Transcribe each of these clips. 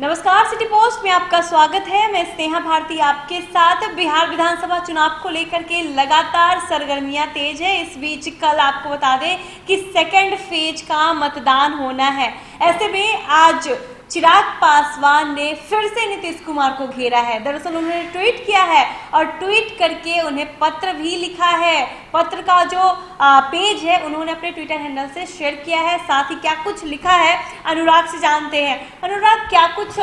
नमस्कार, city post में आपका स्वागत है। मैं स्नेहा भारती आपके साथ। बिहार विधानसभा चुनाव को लेकर के लगातार सरगर्मियां तेज है। इस बीच कल आपको बता दें कि सेकेंड फेज का मतदान होना है। ऐसे में आज चिराग पासवान ने फिर से नीतीश कुमार को घेरा है। दरअसल उन्होंने ट्वीट किया है और ट्वीट करके उन्हें पत्र भी लिखा है। पत्र का जो पेज है उन्होंने अपने ट्विटर हैंडल से शेयर किया है। साथ ही क्या कुछ लिखा है अनुराग से जानते हैं। अनुराग, क्या कुछ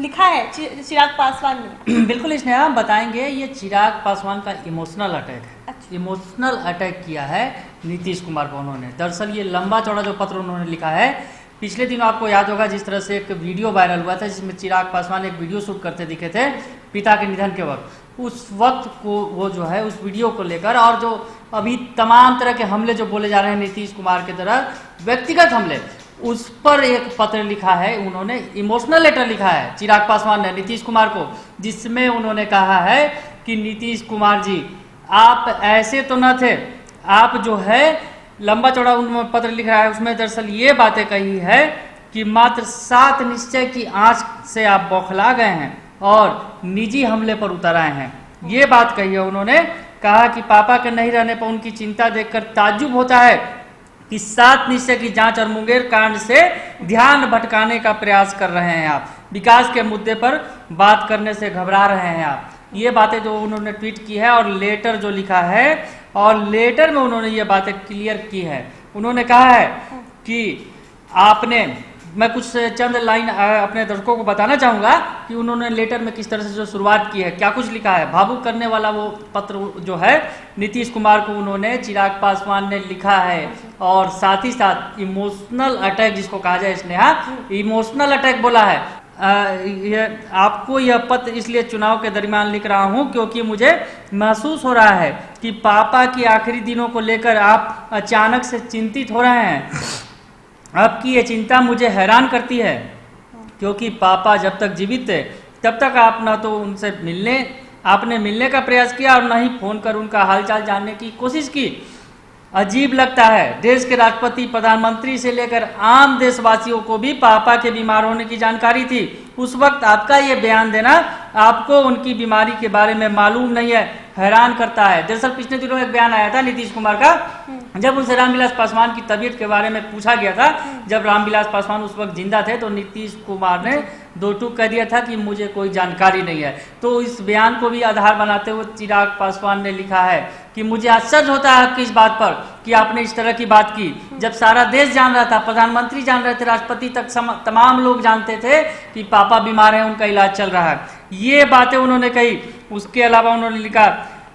लिखा है चिराग पासवान ने? बिल्कुल स्नेहा, हम बताएंगे। ये चिराग पासवान का इमोशनल अटैक है। अच्छा। इमोशनल अटैक किया है नीतीश कुमार को उन्होंने। दरअसल ये लंबा चौड़ा जो पत्र उन्होंने लिखा है, पिछले दिनों आपको याद होगा जिस तरह से एक वीडियो वायरल हुआ था जिसमें चिराग पासवान एक वीडियो शूट करते दिखे थे पिता के निधन के वक्त। उस वक्त को वो जो है उस वीडियो को लेकर और जो अभी तमाम तरह के हमले जो बोले जा रहे हैं नीतीश कुमार की तरह, व्यक्तिगत हमले, उस पर एक पत्र लिखा है उन्होंने। इमोशनल लेटर लिखा है चिराग पासवान ने नीतीश कुमार को, जिसमें उन्होंने कहा है कि नीतीश कुमार जी, आप ऐसे तो न थे। आप जो है लंबा चौड़ा उन्होंने पत्र लिखा है, उसमें दरअसल ये बातें कही है कि मात्र 7 निश्चय की आंच से आप बौखला गए हैं और निजी हमले पर उतर आए हैं। ये बात कही है उन्होंने। कहा कि पापा के नहीं रहने पर उनकी चिंता देखकर ताज्जुब होता है कि 7 निश्चय की जांच और मुंगेर कांड से ध्यान भटकाने का प्रयास कर रहे हैं आप। विकास के मुद्दे पर बात करने से घबरा रहे हैं आप। ये बातें जो उन्होंने ट्वीट की है और लेटर जो लिखा है, और लेटर में उन्होंने ये बातें क्लियर की है। उन्होंने कहा है कि मैं कुछ चंद लाइन अपने दर्शकों को बताना चाहूँगा कि उन्होंने लेटर में किस तरह से जो शुरुआत की है, क्या कुछ लिखा है। भावुक करने वाला वो पत्र जो है नीतीश कुमार को उन्होंने चिराग पासवान ने लिखा है। और साथ ही साथ इमोशनल अटैक जिसको कहा जाए, स्नेहा, इमोशनल अटैक बोला है। आपको यह पत्र इसलिए चुनाव के दरमियान लिख रहा हूं क्योंकि मुझे महसूस हो रहा है कि पापा की आखिरी दिनों को लेकर आप अचानक से चिंतित हो रहे हैं। आपकी ये चिंता मुझे हैरान करती है क्योंकि पापा जब तक जीवित थे तब तक आप न तो उनसे आपने मिलने का प्रयास किया और न ही फोन कर उनका हालचाल जानने की कोशिश की। अजीब लगता है, देश के राष्ट्रपति, प्रधानमंत्री से लेकर आम देशवासियों को भी पापा के बीमार होने की जानकारी थी। उस वक्त आपका ये बयान देना आपको उनकी बीमारी के बारे में मालूम नहीं है, हैरान करता है। दरअसल पिछले दिनों एक बयान आया था नीतीश कुमार का, जब उनसे रामविलास पासवान की तबीयत के बारे में पूछा गया था। जब रामविलास पासवान उस वक्त जिंदा थे तो नीतीश कुमार ने 2 टूक कह दिया था कि मुझे कोई जानकारी नहीं है। तो इस बयान को भी आधार बनाते हुए चिराग पासवान ने लिखा है कि मुझे आश्चर्य होता है आपकी इस बात पर कि आपने इस तरह की बात की, जब सारा देश जान रहा था, प्रधानमंत्री जान रहे थे, राष्ट्रपति तक तमाम लोग जानते थे कि पापा बीमार हैं, उनका इलाज चल रहा है। ये बातें उन्होंने कही। उसके अलावा उन्होंने लिखा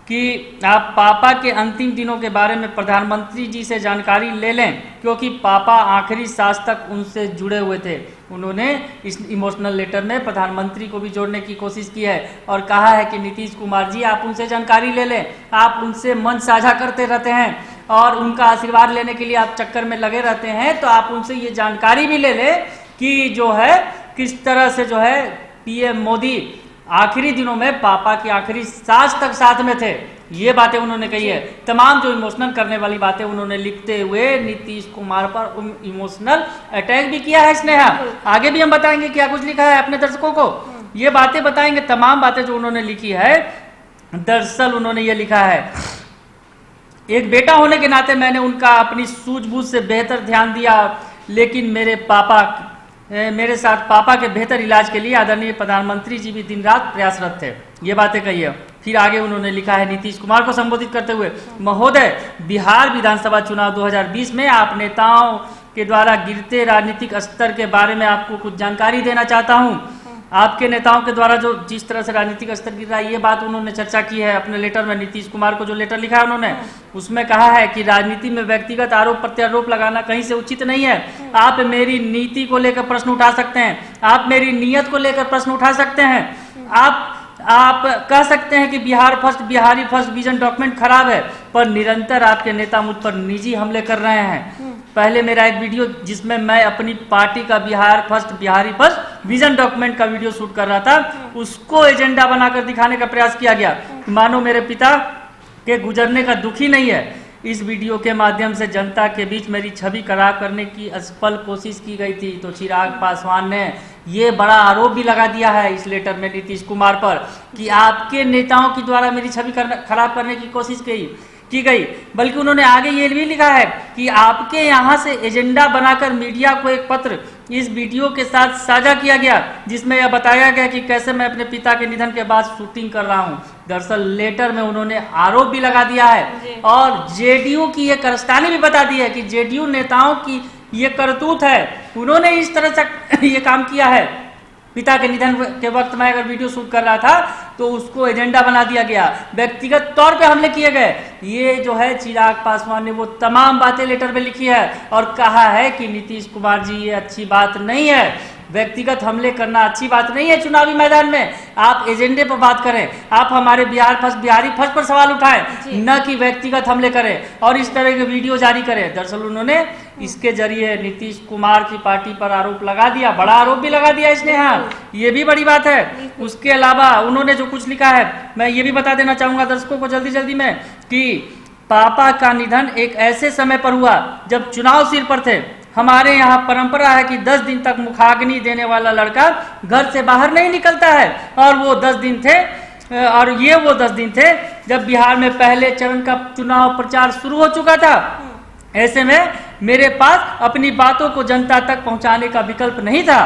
कि आप पापा के अंतिम दिनों के बारे में प्रधानमंत्री जी से जानकारी ले लें क्योंकि पापा आखिरी सांस तक उनसे जुड़े हुए थे। उन्होंने इस इमोशनल लेटर में प्रधानमंत्री को भी जोड़ने की कोशिश की है और कहा है कि नीतीश कुमार जी, आप उनसे जानकारी ले लें। आप उनसे मन साझा करते रहते हैं और उनका आशीर्वाद लेने के लिए आप चक्कर में लगे रहते हैं, तो आप उनसे ये जानकारी भी ले लें कि जो है किस तरह से जो है पीएम मोदी आखिरी दिनों में पापा की आखिरी सांस तक साथ में थे। ये बातें उन्होंने कही है। तमाम जो इमोशनल करने वाली बातें उन्होंने लिखते हुए नीतीश कुमार पर इमोशनल अटैक भी किया है। स्नेहा, आगे भी हम बताएंगे क्या कुछ लिखा है अपने दर्शकों को। ये बातें बताएंगे, तमाम बातें जो उन्होंने लिखी है। दरअसल उन्होंने ये लिखा है, एक बेटा होने के नाते मैंने उनका अपनी सूझबूझ से बेहतर ध्यान दिया, लेकिन मेरे साथ पापा के बेहतर इलाज के लिए आदरणीय प्रधानमंत्री जी भी दिन रात प्रयासरत थे। ये बातें कही है। फिर आगे उन्होंने लिखा है नीतीश कुमार को संबोधित करते हुए, महोदय, बिहार विधानसभा चुनाव 2020 में आप नेताओं के द्वारा गिरते राजनीतिक स्तर के बारे में आपको कुछ जानकारी देना चाहता हूँ। आपके नेताओं के द्वारा जो जिस तरह से राजनीतिक स्तर गिर रहा है, ये बात उन्होंने चर्चा की है अपने लेटर में। नीतीश कुमार को जो लेटर लिखा है उन्होंने, उसमें कहा है कि राजनीति में व्यक्तिगत आरोप प्रत्यारोप लगाना कहीं से उचित नहीं है। आप मेरी नीति को लेकर प्रश्न उठा सकते हैं, आप मेरी नीयत को लेकर प्रश्न उठा सकते हैं, आप कह सकते हैं कि बिहारी फर्स्ट विजन डॉक्यूमेंट खराब है, पर निरंतर आपके नेता मुझ पर निजी हमले कर रहे हैं। पहले मेरा एक वीडियो जिसमें मैं अपनी पार्टी का बिहारी फर्स्ट विजन डॉक्यूमेंट का वीडियो शूट कर रहा था, उसको एजेंडा बनाकर दिखाने का प्रयास किया गया। मानो मेरे पिता के गुजरने का दुख ही नहीं है। इस वीडियो के माध्यम से जनता के बीच मेरी छवि खराब करने की असफल कोशिश की गई थी। तो चिराग पासवान ने ये बड़ा आरोप भी लगा दिया है इस लेटर में नीतीश कुमार पर कि आपके नेताओं के द्वारा मेरी छवि खराब करने की कोशिश की गई। बल्कि उन्होंने आगे ये भी लिखा है कि आपके यहाँ से एजेंडा बनाकर मीडिया को एक पत्र इस वीडियो के साथ साझा किया गया, जिसमें यह बताया गया कि कैसे मैं अपने पिता के निधन के बाद शूटिंग कर रहा हूँ। दरअसल लेटर में उन्होंने आरोप भी लगा दिया है और जेडीयू की ये कारस्तानी भी बता दी है कि जेडीयू नेताओं की ये करतूत है, उन्होंने इस तरह से ये काम किया है। पिता के निधन के वक्त मैं अगर वीडियो शूट कर रहा था तो उसको एजेंडा बना दिया गया, व्यक्तिगत तौर पे हमले किए गए। ये जो है चिराग पासवान ने वो तमाम बातें लेटर में लिखी है और कहा है कि नीतीश कुमार जी ये अच्छी बात नहीं है, व्यक्तिगत हमले करना अच्छी बात नहीं है। चुनावी मैदान में आप एजेंडे पर बात करें, आप हमारे बिहारी फर्स्ट पर सवाल उठाएं, न कि व्यक्तिगत हमले करें और इस तरह के वीडियो जारी करें। दरअसल उन्होंने इसके जरिए नीतीश कुमार की पार्टी पर आरोप लगा दिया, बड़ा आरोप भी लगा दिया इसने। हाँ, ये भी बड़ी बात है। उसके अलावा उन्होंने जो कुछ लिखा है मैं ये भी बता देना चाहूंगा दर्शकों को जल्दी में कि पापा का निधन एक ऐसे समय पर हुआ जब चुनाव सिर पर थे। हमारे यहाँ परंपरा है कि 10 दिन तक मुखाग्नि देने वाला लड़का घर से बाहर नहीं निकलता है और वो 10 दिन थे और ये वो 10 दिन थे जब बिहार में पहले चरण का चुनाव प्रचार शुरू हो चुका था। ऐसे में मेरे पास अपनी बातों को जनता तक पहुंचाने का विकल्प नहीं था।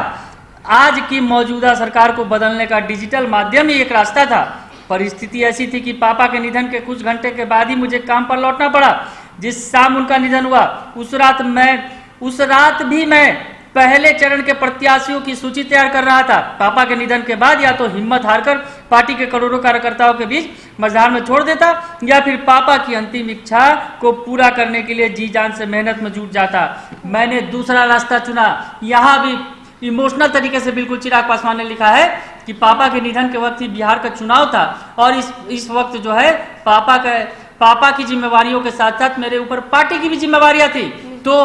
आज की मौजूदा सरकार को बदलने का डिजिटल माध्यम ही एक रास्ता था। परिस्थिति ऐसी थी कि पापा के निधन के कुछ घंटे के बाद ही मुझे काम पर लौटना पड़ा। जिस शाम उनका निधन हुआ उस रात भी मैं पहले चरण के प्रत्याशियों की सूची तैयार कर रहा था। पापा के निधन के बाद या तो हिम्मत हारकर पार्टी के करोड़ों कार्यकर्ताओं के बीच मझधार में छोड़ देता या फिर पापा की अंतिम इच्छा को पूरा करने के लिए जी जान से मेहनत में जुट जाता। मैंने दूसरा रास्ता चुना। यहाँ भी इमोशनल तरीके से बिल्कुल चिराग पासवान ने लिखा है कि पापा के निधन के वक्त ही बिहार का चुनाव था और इस वक्त जो है पापा की जिम्मेवारियों के साथ साथ मेरे ऊपर पार्टी की भी जिम्मेवारियां थी। तो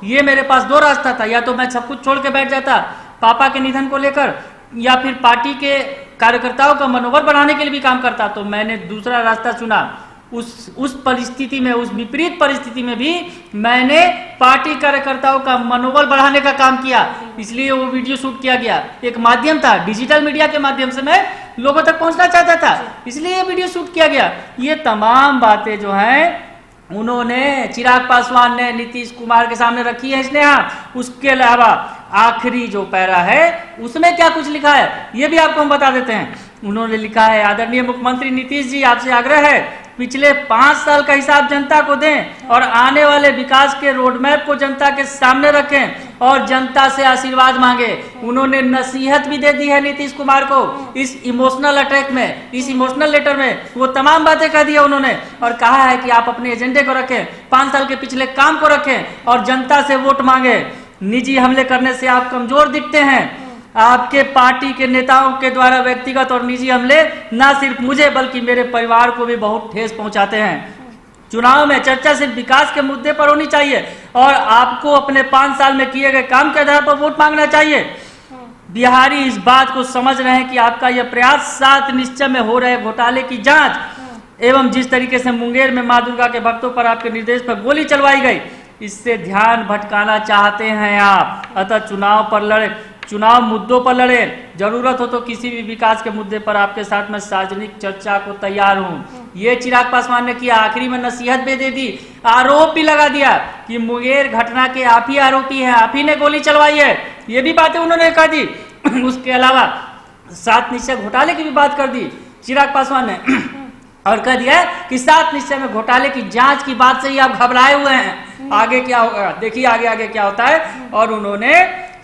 ये मेरे पास दो रास्ता था, या तो मैं सब कुछ छोड़ के बैठ जाता पापा के निधन को लेकर या फिर पार्टी के कार्यकर्ताओं का मनोबल बढ़ाने के लिए भी काम करता। तो मैंने दूसरा रास्ता चुना। उस परिस्थिति में, उस विपरीत परिस्थिति में भी मैंने पार्टी कार्यकर्ताओं का मनोबल बढ़ाने का काम किया, इसलिए वो वीडियो शूट किया गया। एक माध्यम था, डिजिटल मीडिया के माध्यम से मैं लोगों तक पहुंचना चाहता था, इसलिए ये वीडियो शूट किया गया। ये तमाम बातें जो हैं उन्होंने चिराग पासवान ने नीतीश कुमार के सामने रखी है इसने। हाँ, उसके अलावा आखिरी जो पैरा है उसमें क्या कुछ लिखा है ये भी आपको हम बता देते हैं। उन्होंने लिखा है, आदरणीय मुख्यमंत्री नीतीश जी, आपसे आग्रह है पिछले 5 साल का हिसाब जनता को दें और आने वाले विकास के रोडमैप को जनता के सामने रखें और जनता से आशीर्वाद मांगे। उन्होंने नसीहत भी दे दी है नीतीश कुमार को इस इमोशनल अटैक में, इस इमोशनल लेटर में वो तमाम बातें कह दी है उन्होंने और कहा है कि आप अपने एजेंडे को रखें, 5 साल के पिछले काम को रखें और जनता से वोट मांगे। निजी हमले करने से आप कमजोर दिखते हैं। आपके पार्टी के नेताओं के द्वारा व्यक्तिगत और निजी हमले न सिर्फ मुझे बल्कि मेरे परिवार को भी बहुत ठेस पहुंचाते हैं। चुनाव में चर्चा सिर्फ विकास के मुद्दे पर होनी चाहिए और आपको अपने 5 साल में किए गए काम के आधार पर वोट मांगना चाहिए। बिहारी इस बात को समझ रहे हैं कि आपका यह प्रयास 7 निश्चय में हो रहे घोटाले की जांच एवं जिस तरीके से मुंगेर में मां दुर्गा के भक्तों पर आपके निर्देश पर गोली चलवाई गई, इससे ध्यान भटकाना चाहते हैं आप। अतः चुनाव मुद्दों पर लड़े, जरूरत हो तो किसी भी विकास के मुद्दे पर आपके साथ मैं सार्वजनिक चर्चा को तैयार हूं। ये चिराग पासवान ने किया। आखिरी में नसीहत भी दे दी, आरोप भी लगा दिया कि मुंगेर घटना के आप ही आरोपी हैं, आप ही ने गोली चलवाई है। ये भी बातें उन्होंने कह दी। उसके अलावा 7 निश्चय घोटाले की भी बात कर दी चिराग पासवान ने और कह दिया कि 7 निश्चय में घोटाले की जांच की बात से ही आप घबराए हुए हैं। आगे क्या होगा देखिए, आगे क्या होता है। और उन्होंने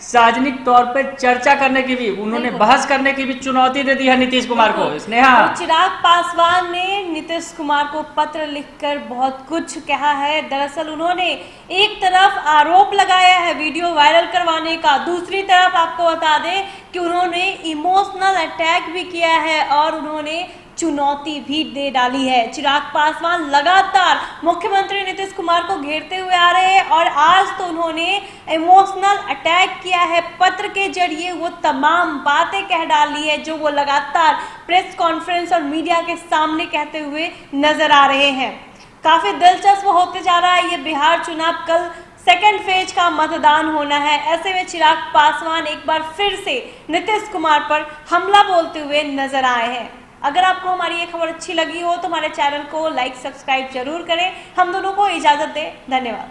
सार्वजनिक तौर पे चर्चा करने की भी, उन्होंने बहस करने की भी चुनौती दे दी है नीतीश कुमार को। स्नेहा, चिराग पासवान ने नीतीश कुमार को पत्र लिखकर बहुत कुछ कहा है। दरअसल उन्होंने एक तरफ आरोप लगाया है वीडियो वायरल करवाने का, दूसरी तरफ आपको बता दें कि उन्होंने इमोशनल अटैक भी किया है और उन्होंने चुनौती भी दे डाली है। चिराग पासवान लगातार मुख्यमंत्री नीतीश कुमार को घेरते हुए आ रहे हैं और आज तो उन्होंने इमोशनल अटैक किया है। पत्र के जरिए वो तमाम बातें कह डाली है जो वो लगातार प्रेस कॉन्फ्रेंस और मीडिया के सामने कहते हुए नजर आ रहे हैं। काफी दिलचस्प होते जा रहा है ये बिहार चुनाव। कल सेकंड फेज का मतदान होना है। ऐसे में चिराग पासवान एक बार फिर से नीतीश कुमार पर हमला बोलते हुए नजर आए हैं। अगर आपको हमारी ये खबर अच्छी लगी हो तो हमारे चैनल को लाइक सब्सक्राइब जरूर करें। हम दोनों को इजाजत दें। धन्यवाद।